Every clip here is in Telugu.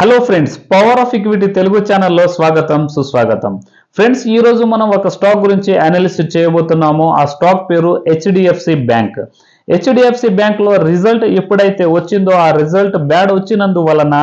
Hello friends, power of equity Telugu ఛానల్లో స్వాగతం సుస్వాగతం. ఫ్రెండ్స్, ఈ రోజు మనం ఒక స్టాక్ గురించి అనాలిసిస్ చేయబోతున్నాము. ఆ స్టాక్ పేరు హెచ్డిఎఫ్సి బ్యాంక్. హెచ్డిఎఫ్సి బ్యాంక్ లో రిజల్ట్ ఎప్పుడైతే వచ్చిందో ఆ రిజల్ట్ బ్యాడ్ వచ్చినందువలన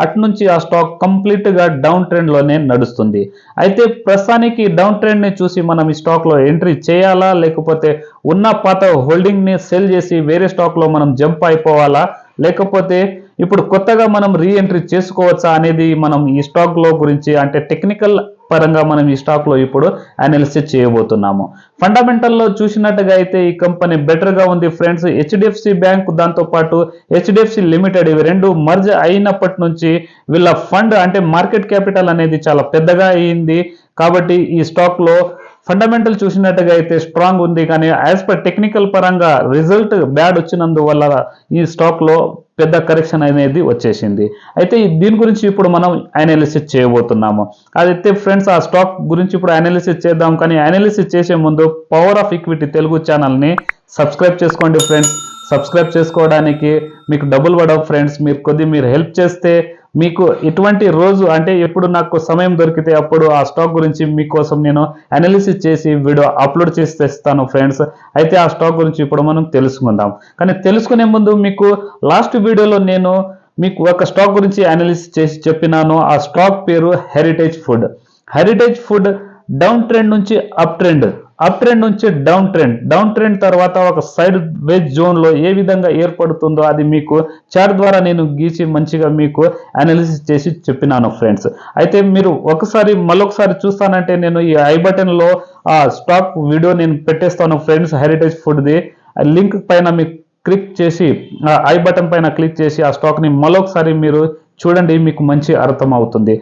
అటు నుంచి ఆ స్టాక్ కంప్లీట్ గా డౌన్ ట్రెండ్ లోనే నడుస్తుంది. అయితే ప్రస్తుతానికి డౌన్ ట్రెండ్ ని చూసి మనం ఈ స్టాక్ లో ఎంట్రీ చేయాలా, లేకపోతే ఉన్న పాత హోల్డింగ్ ని సెల్ చేసి వేరే స్టాక్ లో మనం జంప్ అయిపోవాలా, లేకపోతే ఇప్పుడు కొత్తగా మనం రీ ఎంట్రీ చేసుకోవచ్చా అనేది మనం ఈ స్టాక్ లో గురించి అంటే టెక్నికల్ పరంగా మనం ఈ స్టాక్ లో ఇప్పుడు అనాలిసిస్ చేయబోతున్నాము. ఫండమెంటల్ లో చూసినట్టుగా అయితే ఈ కంపెనీ బెటర్ గా ఉంది ఫ్రెండ్స్. హెచ్డిఎఫ్సి బ్యాంక్ దాంతో పాటు హెచ్డిఎఫ్సి లిమిటెడ్ ఇవి రెండు మర్జ్ అయినప్పటి నుంచి వీళ్ళ ఫండ్ అంటే మార్కెట్ క్యాపిటల్ అనేది చాలా పెద్దగా అయింది. కాబట్టి ఈ స్టాక్ లో ఫండమెంటల్ చూసినట్టుగా అయితే స్ట్రాంగ్ ఉంది, కానీ యాజ్ పర్ టెక్నికల్ పరంగా రిజల్ట్ బ్యాడ్ వచ్చినందువల్ల ఈ స్టాక్ లో పెద్ద కరెక్షన్ అనేది వచ్చేసింది. అయితే దీని గురించి ఇప్పుడు మనం అనాలిసిస్ చేయబోతున్నాము. అదైతే ఫ్రెండ్స్, ఆ స్టాక్ గురించి ఇప్పుడు అనాలిసిస్ చేద్దాం. కానీ అనాలిసిస్ చేసే ముందు పవర్ ఆఫ్ ఈక్విటీ తెలుగు ఛానల్ని సబ్స్క్రైబ్ చేసుకోండి ఫ్రెండ్స్. సబ్స్క్రైబ్ చేసుకోవడానికి మీకు డబ్బులు పడవు ఫ్రెండ్స్. మీరు హెల్ప్ చేస్తే మీకు ఇటువంటి రోజు అంటే ఎప్పుడు నాకు సమయం దొరికితే అప్పుడు ఆ స్టాక్ గురించి మీకోసం నేను అనాలిసిస్ చేసి వీడియో అప్లోడ్ చేసి తెస్తాను ఫ్రెండ్స్. అయితే ఆ స్టాక్ గురించి ఇప్పుడు మనం తెలుసుకుందాం. కానీ తెలుసుకునే ముందు మీకు లాస్ట్ వీడియోలో నేను మీకు ఒక స్టాక్ గురించి అనాలిసిస్ చేసి చెప్పినాను. ఆ స్టాక్ పేరు heritage food. Heritage food down trend నుంచి అప్ ట్రెండ్ నుంచి డౌన్ ట్రెండ్ తర్వాత ఒక సైడ్ వేజ్ జోన్ లో ఏ విధంగా ఏర్పడుతుందో అది మీకు చార్ట్ ద్వారా నేను గీసి మంచిగా మీకు అనాలిసిస్ చేసి చెప్పినాను ఫ్రెండ్స్. అయితే మీరు మళ్ళొకసారి చూస్తానంటే నేను ఈ ఐ బటన్ లో ఆ స్టాక్ వీడియో నేను పెట్టేస్తాను friends. Heritage food the link పైన మీకు క్లిక్ చేసి ఐ బటన్ పైన క్లిక్ చేసి ఆ స్టాక్ ని మళ్ళొకసారి మీరు చూడండి, మీకు మంచి అర్థం అవుతుంది.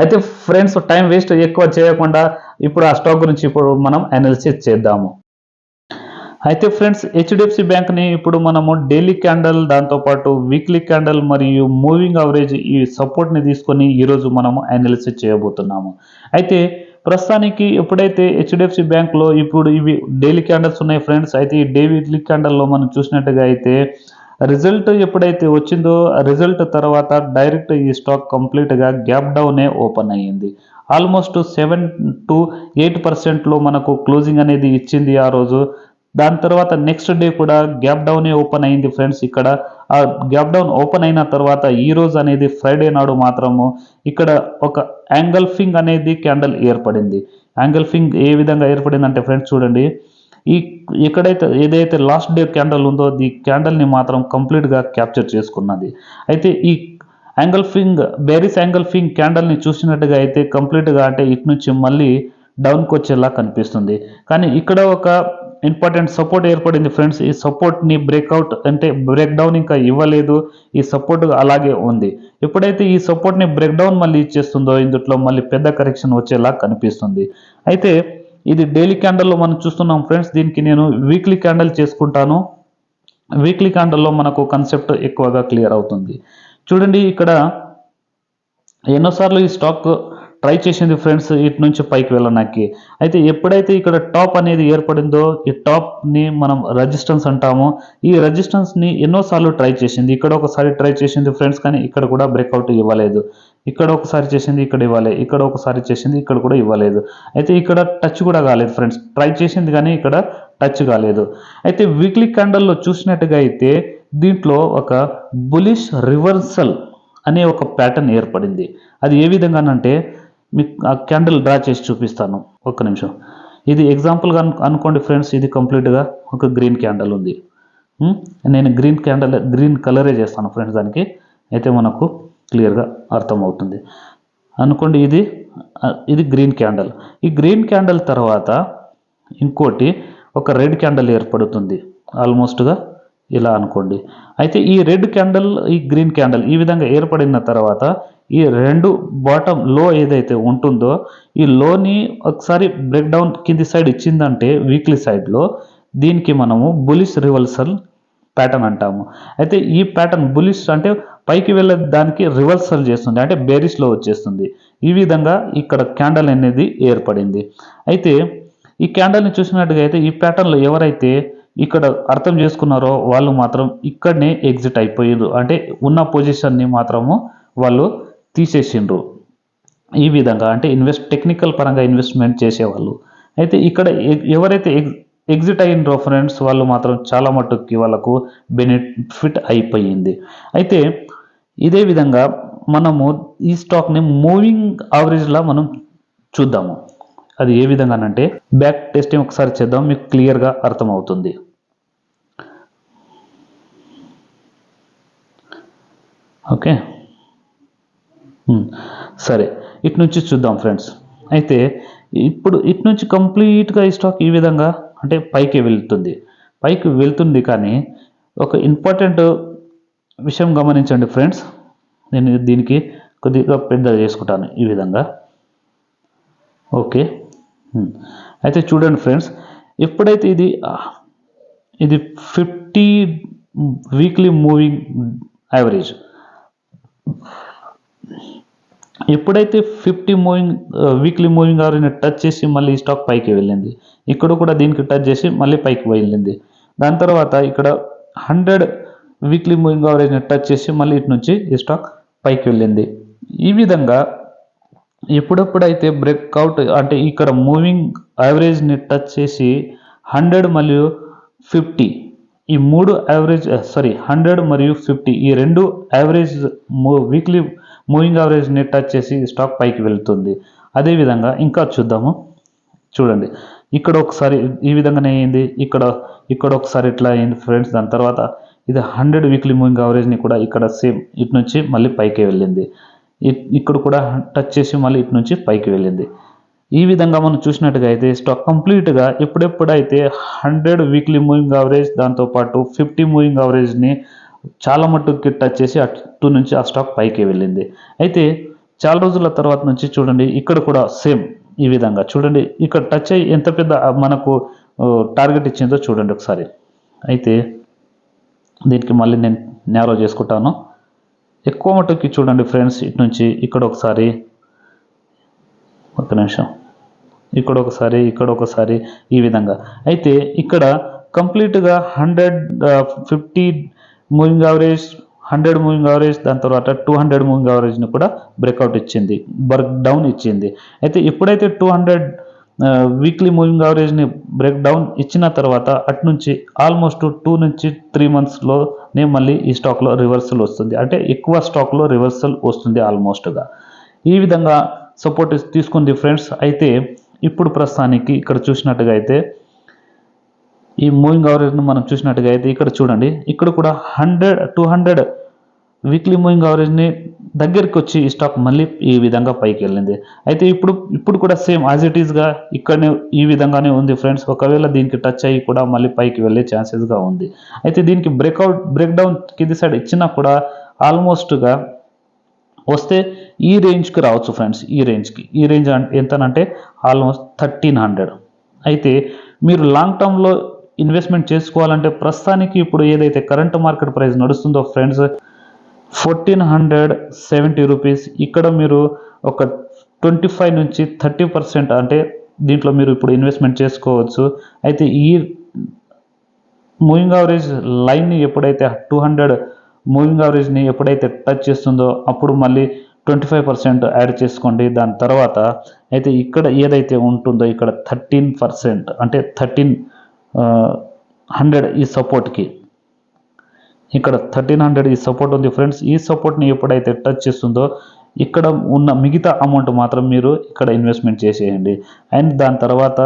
అయితే ఫ్రెండ్స్, టైం వేస్ట్ ఎక్కువ చేయకుండా ఇప్పుడు ఆ స్టాక్ గురించి ఇప్పుడు మనం అనాలిసిస్ చేద్దాము. అయితే ఫ్రెండ్స్, హెచ్డిఎఫ్సి బ్యాంక్ని ఇప్పుడు మనము డైలీ క్యాండల్, దాంతోపాటు వీక్లీ క్యాండల్ మరియు మూవింగ్ అవరేజ్ ఈ సపోర్ట్ని తీసుకొని ఈరోజు మనము అనాలిసిస్ చేయబోతున్నాము. అయితే ప్రస్తుతానికి ఎప్పుడైతే హెచ్డిఎఫ్సి బ్యాంక్లో ఇప్పుడు ఇవి డైలీ క్యాండల్స్ ఉన్నాయి ఫ్రెండ్స్. అయితే ఈ డైలీ క్యాండల్లో మనం చూసినట్టుగా అయితే రిజల్ట్ ఎప్పుడైతే వచ్చిందో రిజల్ట్ తర్వాత డైరెక్ట్ ఈ స్టాక్ కంప్లీట్గా గ్యాప్ డౌనే ఓపెన్ అయ్యింది. ఆల్మోస్ట్ 7 to 8% మనకు క్లోజింగ్ అనేది ఇచ్చింది ఆ రోజు. దాని తర్వాత నెక్స్ట్ డే కూడా గ్యాప్ డౌనే ఓపెన్ అయింది ఫ్రెండ్స్. ఇక్కడ ఆ గ్యాప్ డౌన్ ఓపెన్ అయిన తర్వాత ఈ రోజు అనేది ఫ్రైడే నాడు మాత్రము ఇక్కడ ఒక యాంగల్ఫింగ్ అనేది క్యాండల్ ఏర్పడింది. యాంగల్ఫింగ్ ఏ విధంగా ఏర్పడింది అంటే ఫ్రెండ్స్ చూడండి, ఎక్కడైతే ఏదైతే లాస్ట్ డే క్యాండల్ ఉందో ఈ క్యాండల్ని మాత్రం కంప్లీట్గా క్యాప్చర్ చేసుకున్నది. అయితే ఈ బేరిస్ యాంగల్ఫింగ్ క్యాండల్ని చూసినట్టుగా అయితే కంప్లీట్గా అంటే ఇటు నుంచి మళ్ళీ డౌన్కి వచ్చేలా కనిపిస్తుంది. కానీ ఇక్కడ ఒక ఇంపార్టెంట్ సపోర్ట్ ఏర్పడింది ఫ్రెండ్స్. ఈ సపోర్ట్ని బ్రేక్అవుట్ అంటే బ్రేక్ డౌన్ ఇంకా ఇవ్వలేదు. ఈ సపోర్ట్ అలాగే ఉంది. ఎప్పుడైతే ఈ సపోర్ట్ని బ్రేక్ డౌన్ మళ్ళీ ఇచ్చేస్తుందో ఇందులో మళ్ళీ పెద్ద కరెక్షన్ వచ్చేలా కనిపిస్తుంది. అయితే ఇది డైలీ క్యాండల్లో మనం చూస్తున్నాం ఫ్రెండ్స్. దీనికి నేను వీక్లీ క్యాండల్ చేసుకుంటాను. వీక్లీ క్యాండల్లో మనకు కాన్సెప్ట్ ఎక్కువగా క్లియర్ అవుతుంది. చూడండి, ఇక్కడ ఎన్నోసార్లు ఈ స్టాక్ ట్రై చేసింది ఫ్రెండ్స్ ఇటు నుంచి పైకి వెళ్ళడానికి. అయితే ఎప్పుడైతే ఇక్కడ టాప్ అనేది ఏర్పడిందో ఈ టాప్ని మనం రెసిస్టెన్స్ అంటాము. ఈ రెసిస్టెన్స్ని ఎన్నోసార్లు ట్రై చేసింది. ఇక్కడ ఒకసారి ట్రై చేసింది ఫ్రెండ్స్, కానీ ఇక్కడ కూడా బ్రేక్అవుట్ ఇవ్వలేదు. ఇక్కడ ఒకసారి చేసింది, ఇక్కడ ఇవ్వలేదు. ఇక్కడ ఒకసారి చేసింది, ఇక్కడ కూడా ఇవ్వలేదు. అయితే ఇక్కడ టచ్ కూడా కాలేదు ఫ్రెండ్స్. ట్రై చేసింది కానీ ఇక్కడ టచ్ కాలేదు. అయితే వీక్లీ క్యాండల్లో చూసినట్టుగా అయితే దీంట్లో ఒక బులిష్ రివర్సల్ అనే ఒక ప్యాటర్న్ ఏర్పడింది. అది ఏ విధంగానంటే మీకు ఆ క్యాండిల్ డ్రా చేసి చూపిస్తాను, ఒక్క నిమిషం. ఇది ఎగ్జాంపుల్గా అనుకోండి ఫ్రెండ్స్. ఇది కంప్లీట్గా ఒక గ్రీన్ క్యాండిల్ ఉంది. నేను గ్రీన్ కలరే చేస్తాను ఫ్రెండ్స్ దానికి. అయితే మనకు క్లియర్గా అర్థమవుతుంది అనుకోండి. ఇది గ్రీన్ క్యాండిల్. ఈ గ్రీన్ క్యాండిల్ తర్వాత ఇంకోటి ఒక రెడ్ క్యాండిల్ ఏర్పడుతుంది ఆల్మోస్ట్గా ఇలా అనుకోండి. అయితే ఈ రెడ్ క్యాండిల్, ఈ గ్రీన్ క్యాండిల్ ఈ విధంగా ఏర్పడిన తర్వాత ఈ రెండు బాటమ్ లో ఏదైతే ఉంటుందో ఈ లోని ఒకసారి బ్రేక్ డౌన్ కింది సైడ్ ఇచ్చిందంటే వీక్లీ సైడ్లో దీనికి మనము బులిష్ రివర్సల్ ప్యాటర్న్ అంటాము. అయితే ఈ ప్యాటర్న్ బులిష్ అంటే పైకి వెళ్ళే దానికి రివర్సల్ చేస్తుంది, అంటే బేరిష్లో వచ్చేస్తుంది. ఈ విధంగా ఇక్కడ క్యాండిల్ అనేది ఏర్పడింది. అయితే ఈ క్యాండిల్ని చూసినట్టుగా అయితే ఈ ప్యాటర్న్లో ఎవరైతే ఇక్కడ అర్థం చేసుకున్నారో వాళ్ళు మాత్రం ఇక్కడనే ఎగ్జిట్ అయిపోయారు. అంటే ఉన్న పొజిషన్ని మాత్రము వాళ్ళు తీసేసిండ్రు. ఈ విధంగా అంటే టెక్నికల్ పరంగా ఇన్వెస్ట్మెంట్ చేసేవాళ్ళు. అయితే ఇక్కడ ఎవరైతే ఎగ్జిట్ అయ్యిండ్రో ఫ్రెండ్స్ వాళ్ళు మాత్రం చాలా మట్టుకి వాళ్ళకు బెనిఫిట్ అయిపోయింది. అయితే ఇదే విధంగా మనము ఈ స్టాక్ని మూవింగ్ యావరేజ్లా మనం చూద్దాము. అది ఏ విధంగానంటే బ్యాక్ టెస్టింగ్ ఒకసారి చేద్దాం, మీకు క్లియర్గా అర్థమవుతుంది. ఓకే, సరే ఇటు నుంచి చూద్దాం ఫ్రెండ్స్. అయితే ఇప్పుడు ఇటు నుంచి కంప్లీట్గా ఈ స్టాక్ ఈ విధంగా అంటే పైకి వెళ్తుంది కానీ ఒక ఇంపార్టెంట్ విషయం గమనించండి ఫ్రెండ్స్. నేను దీనికి కొద్దిగా పెద్దగా చేసుకుంటాను ఈ విధంగా. ఓకే, అయితే చూడండి ఫ్రెండ్స్, ఎప్పుడైతే ఇది 50 వీక్లీ మూవింగ్ యావరేజ్, ఎప్పుడైతే 50 వీక్లీ మూవింగ్ యావరేజ్ని టచ్ చేసి మళ్ళీ ఈ స్టాక్ పైకి వెళ్ళింది, ఇక్కడ కూడా దీనికి టచ్ చేసి మళ్ళీ పైకి వెళ్ళింది. దాని తర్వాత ఇక్కడ 100 వీక్లీ మూవింగ్ యావరేజ్ని టచ్ చేసి మళ్ళీ ఇటు నుంచి ఈ స్టాక్ పైకి వెళ్ళింది. ఈ విధంగా ఎప్పుడెప్పుడైతే బ్రేక్అవుట్ అంటే ఇక్కడ మూవింగ్ యావరేజ్ని టచ్ చేసి 100 మరియు 50 ఈ మూడు యావరేజ్ 100 మరియు 50 ఈ రెండు యావరేజ్ వీక్లీ మూవింగ్ యావరేజ్ని టచ్ చేసి స్టాక్ పైకి వెళ్తుంది. అదేవిధంగా ఇంకా చూద్దాము. చూడండి, ఇక్కడ ఒకసారి ఈ విధంగానే అయింది, ఇక్కడ ఒకసారి ఇట్లా అయింది ఫ్రెండ్స్. దాని తర్వాత ఇది 100 వీక్లీ మూవింగ్ యావరేజ్ని కూడా ఇక్కడ సేమ్ ఇటు నుంచి మళ్ళీ పైకి వెళ్ళింది, ఇక్కడ కూడా టచ్ చేసి మళ్ళీ ఇటు నుంచి పైకి వెళ్ళింది. ఈ విధంగా మనం చూసినట్టుగా అయితే స్టాక్ కంప్లీట్గా ఎప్పుడైతే 100 వీక్లీ మూవింగ్ యావరేజ్ దాంతోపాటు 50 మూవింగ్ యావరేజ్ని చాలా మట్టుకి టచ్ చేసి అటు నుంచి ఆ స్టాక్ పైకి వెళ్ళింది. అయితే చాలా రోజుల తర్వాత నుంచి చూడండి, ఇక్కడ కూడా సేమ్ ఈ విధంగా చూడండి, ఇక్కడ టచ్ అయ్యి ఎంత పెద్ద మనకు టార్గెట్ ఇచ్చిందో చూడండి ఒకసారి. అయితే దీనికి మళ్ళీ నేను నేరో చేసుకుంటాను. ఎక్కువ మట్టుకి చూడండి ఫ్రెండ్స్, ఇటు నుంచి ఇక్కడ ఒకసారి, ఒక నిమిషం, ఇక్కడ ఒకసారి ఈ విధంగా. అయితే ఇక్కడ కంప్లీట్గా 150 మూవింగ్ యావరేజ్, 100 మూవింగ్ యావరేజ్, దాని తర్వాత 200 మూవింగ్ యావరేజ్ని కూడా బ్రేక్అవుట్ ఇచ్చింది, డౌన్ ఇచ్చింది. అయితే ఎప్పుడైతే 200 వీక్లీ మూవింగ్ యావరేజ్ని బ్రేక్ డౌన్ ఇచ్చిన తర్వాత అటు నుంచి ఆల్మోస్ట్ 2 నుంచి 3 మంత్స్లోనే మళ్ళీ ఈ స్టాక్లో రివర్సల్ వస్తుంది, అంటే ఎక్కువ స్టాక్లో రివర్సల్ వస్తుంది ఆల్మోస్ట్గా. ఈ విధంగా సపోర్ట్ తీసుకుంది ఫ్రెండ్స్. అయితే ఇప్పుడు ప్రస్తుతానికి ఇక్కడ చూసినట్టుగా అయితే ఈ మూవింగ్ యావరేజ్ను మనం చూసినట్టుగా అయితే ఇక్కడ చూడండి, ఇక్కడ కూడా 200 వీక్లీ మూవింగ్ యావరేజ్ని దగ్గరికి వచ్చి ఈ స్టాక్ మళ్ళీ ఈ విధంగా పైకి వెళ్ళింది. అయితే ఇప్పుడు కూడా సేమ్ యాజ్ ఇట్ ఈస్గా ఇక్కడనే ఈ విధంగానే ఉంది ఫ్రెండ్స్. ఒకవేళ దీనికి టచ్ అయ్యి కూడా మళ్ళీ పైకి వెళ్ళే ఛాన్సెస్గా ఉంది. అయితే దీనికి బ్రేక్ డౌన్ కింది సైడ్ ఇచ్చినా కూడా ఆల్మోస్ట్గా వస్తే ఈ రేంజ్కి రావచ్చు ఫ్రెండ్స్. ఈ రేంజ్ ఎంతనంటే ఆల్మోస్ట్ 1300. అయితే మీరు లాంగ్ టర్మ్లో ఇన్వెస్ట్మెంట్ చేసుకోవాలంటే ప్రస్తుతానికి ఇప్పుడు ఏదైతే కరెంట్ మార్కెట్ ప్రైస్ నడుస్తుందో ఫ్రెండ్స్ 1470 రూపీస్, ఇక్కడ మీరు ఒక 25 నుంచి 30% అంటే దీంట్లో మీరు ఇప్పుడు ఇన్వెస్ట్మెంట్ చేసుకోవచ్చు. అయితే ఈ మూవింగ్ యావరేజ్ లైన్ని ఎప్పుడైతే 200 మూవింగ్ యావరేజ్ని ఎప్పుడైతే టచ్ చేస్తుందో అప్పుడు మళ్ళీ 25% యాడ్ చేసుకోండి. దాని తర్వాత అయితే ఇక్కడ ఏదైతే ఉంటుందో ఇక్కడ 13% అంటే 1300 ఈ సపోర్ట్కి, ఇక్కడ 1300 ఈ సపోర్ట్ ఉంది ఫ్రెండ్స్. ఈ సపోర్ట్ని ఎప్పుడైతే టచ్ చేస్తుందో ఇక్కడ ఉన్న మిగతా అమౌంట్ మాత్రం మీరు ఇక్కడ ఇన్వెస్ట్మెంట్ చేసేయండి. అండ్ దాని తర్వాత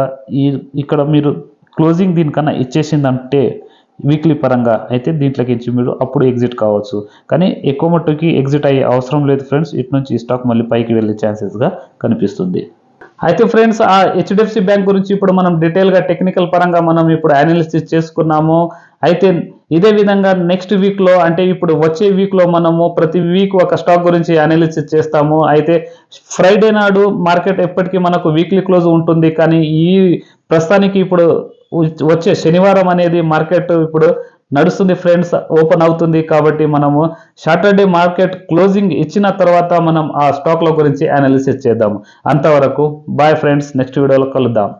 ఇక్కడ మీరు క్లోజింగ్ దీనికన్నా ఇచ్చేసిందంటే వీక్లీ పరంగా అయితే దీంట్లోకి మీరు అప్పుడు ఎగ్జిట్ కావచ్చు. కానీ ఎక్కువ మట్టుకి ఎగ్జిట్ అయ్యే అవసరం లేదు ఫ్రెండ్స్. ఇటు నుంచి ఈ స్టాక్ మళ్ళీ పైకి వెళ్ళే ఛాన్సెస్గా కనిపిస్తుంది. అయితే ఫ్రెండ్స్ ఆ హెచ్డిఎఫ్సి బ్యాంక్ గురించి ఇప్పుడు మనం డీటెయిల్గా టెక్నికల్ పరంగా మనం ఇప్పుడు అనాలిసిస్ చేసుకున్నాము. అయితే ఇదే విధంగా నెక్స్ట్ వీక్లో అంటే ఇప్పుడు వచ్చే వీక్లో మనము ప్రతి వీక్ ఒక స్టాక్ గురించి అనాలిసిస్ చేస్తాము. అయితే ఫ్రైడే నాడు మార్కెట్ ఎప్పటికీ మనకు వీక్లీ క్లోజ్ ఉంటుంది, కానీ ఈ ప్రస్తుతానికి ఇప్పుడు వచ్చే శనివారం అనేది మార్కెట్ ఇప్పుడు నడుస్తుంది ఫ్రెండ్స్, ఓపెన్ అవుతుంది. కాబట్టి మనము సాటర్డే మార్కెట్ క్లోజింగ్ ఇచ్చిన తర్వాత మనం ఆ స్టాక్ల గురించి అనాలిసిస్ చేద్దాము. అంతవరకు బాయ్ ఫ్రెండ్స్, నెక్స్ట్ వీడియోలో కలుద్దాం.